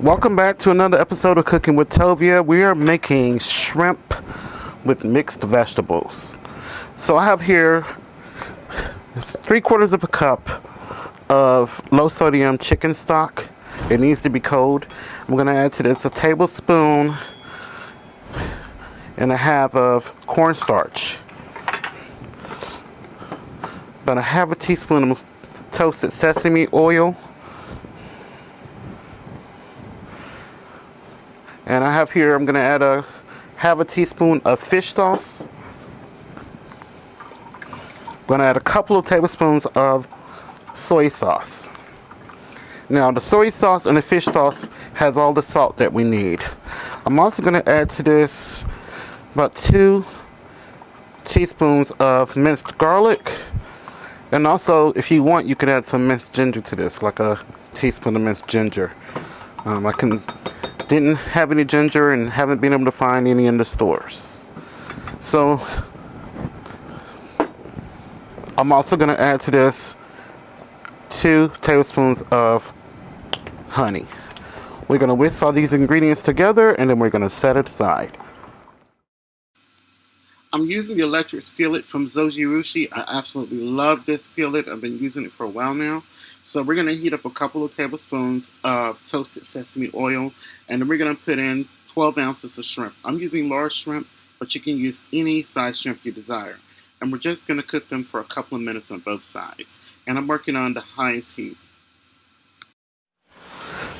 Welcome back to another episode of Cooking with Tovia. We are making shrimp with mixed vegetables. So I have here 3/4 of a cup of low sodium chicken stock. It needs to be cold. I'm going to add to this a tablespoon and a half of cornstarch. About a half a teaspoon of toasted sesame oil. And I have here, I'm going to add a half a teaspoon of fish sauce. I'm going to add a couple of tablespoons of soy sauce. Now the soy sauce and the fish sauce has all the salt that we need. I'm also going to add to this about 2 teaspoons of minced garlic. And also, if you want, you can add some minced ginger to this, like a teaspoon of minced ginger. Didn't have any ginger and haven't been able to find any in the stores. So I'm also going to add to this 2 tablespoons of honey. We're going to whisk all these ingredients together and then we're going to set it aside. I'm using the electric skillet from Zojirushi. I absolutely love this skillet. I've been using it for a while now. So we're going to heat up a couple of tablespoons of toasted sesame oil, and then we're going to put in 12 ounces of shrimp. I'm using large shrimp, but you can use any size shrimp you desire. And we're just going to cook them for a couple of minutes on both sides. And I'm working on the highest heat.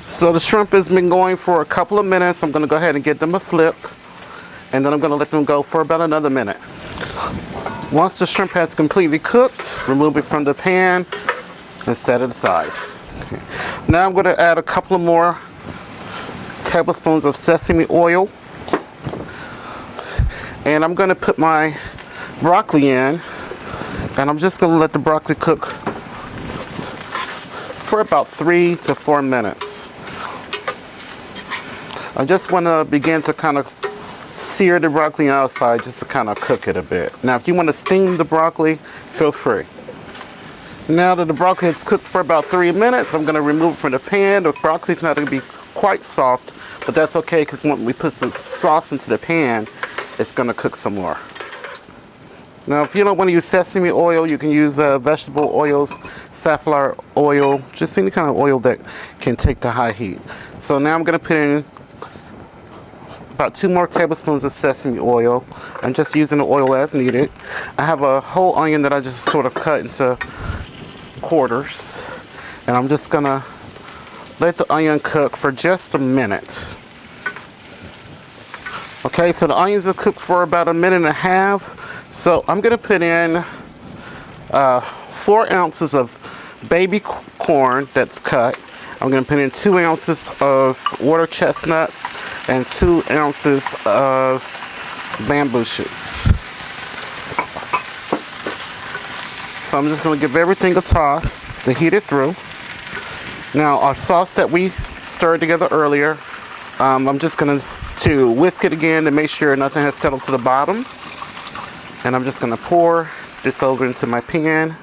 So the shrimp has been going for a couple of minutes. I'm going to go ahead and give them a flip, and then I'm going to let them go for about another minute. Once the shrimp has completely cooked, remove it from the pan and set it aside. Now I'm going to add a couple of more tablespoons of sesame oil, and I'm going to put my broccoli in, and I'm just going to let the broccoli cook for about 3 to 4 minutes. I just want to begin to kind of sear the broccoli outside, just to kind of cook it a bit. Now if you want to steam the broccoli, feel free. Now that the broccoli has cooked for about 3 minutes, I'm going to remove it from the pan. The broccoli's not going to be quite soft, but that's okay because when we put some sauce into the pan, it's going to cook some more. Now if you don't want to use sesame oil, you can use vegetable oils, safflower oil, just any kind of oil that can take the high heat. So now I'm going to put in about 2 more tablespoons of sesame oil. I'm just using the oil as needed. I have a whole onion that I just sort of cut into quarters, and I'm just gonna let the onion cook for just a minute. Okay, so the onions are cooked for about 1.5 minutes. So I'm gonna put in 4 ounces of baby corn that's cut. I'm gonna put in 2 ounces of water chestnuts and 2 ounces of bamboo shoots. So I'm just going to give everything a toss to heat it through. Now our sauce that we stirred together earlier, I'm just going to whisk it again to make sure nothing has settled to the bottom. And I'm just going to pour this over into my pan.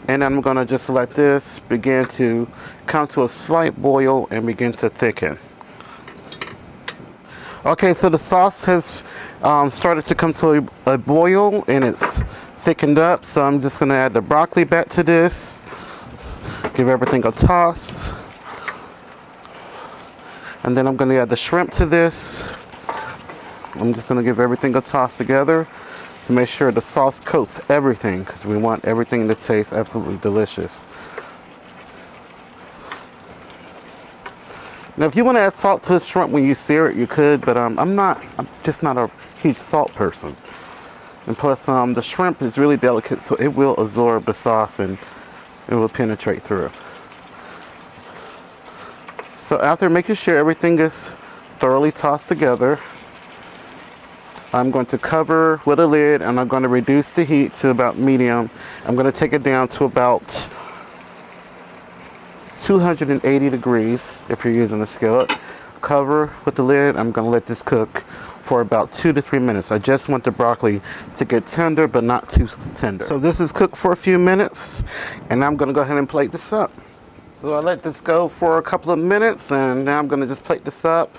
And I'm going to just let this begin to come to a slight boil and begin to thicken. Okay, so the sauce has started to come to a boil and it's thickened up. So I'm just going to add the broccoli back to this. Give everything a toss. And then I'm going to add the shrimp to this. I'm just going to give everything a toss together to make sure the sauce coats everything, because we want everything to taste absolutely delicious. Now if you want to add salt to the shrimp when you sear it, you could, but I'm just not a huge salt person. And plus the shrimp is really delicate, so it will absorb the sauce and it will penetrate through. So after making sure everything is thoroughly tossed together, I'm going to cover with a lid and I'm going to reduce the heat to about medium. I'm going to take it down to about 280 degrees if you're using a skillet. Cover with the lid. I'm going to let this cook for about 2 to 3 minutes. I just want the broccoli to get tender but not too tender. So this is cooked for a few minutes and I'm going to go ahead and plate this up. So I let this go for a couple of minutes, and now I'm going to just plate this up.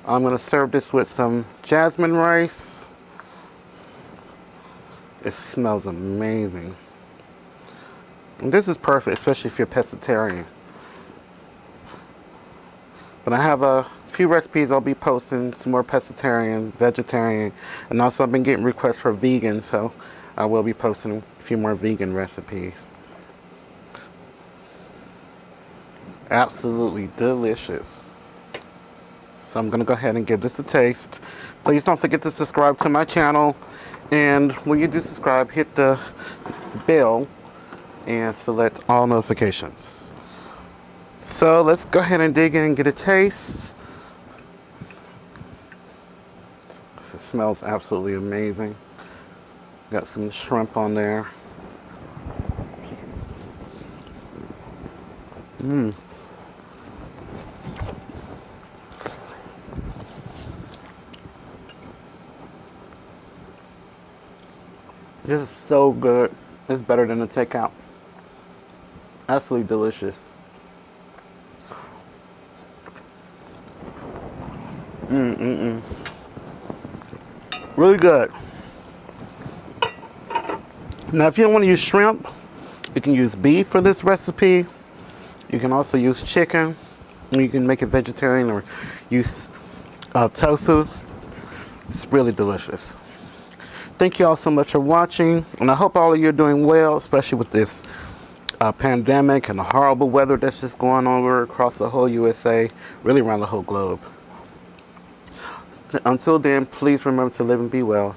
I'm going to serve this with some jasmine rice. It smells amazing. And this is perfect, especially if you're pescatarian. But I have a few recipes I'll be posting, some more pescatarian, vegetarian, and also I've been getting requests for vegan, so I will be posting a few more vegan recipes. Absolutely delicious. So I'm going to go ahead and give this a taste. Please don't forget to subscribe to my channel. And when you do subscribe, hit the bell and select all notifications. So let's go ahead and dig in and get a taste. It smells absolutely amazing. Got some shrimp on there. This is so good. It's better than the takeout. Absolutely delicious. Really good. Now, if you don't want to use shrimp, you can use beef for this recipe. You can also use chicken. You can make it vegetarian or use tofu. It's really delicious. Thank you all so much for watching, and I hope all of you are doing well, especially with this pandemic and the horrible weather that's just going on across the whole USA, really around the whole globe. Until then, please remember to live and be well.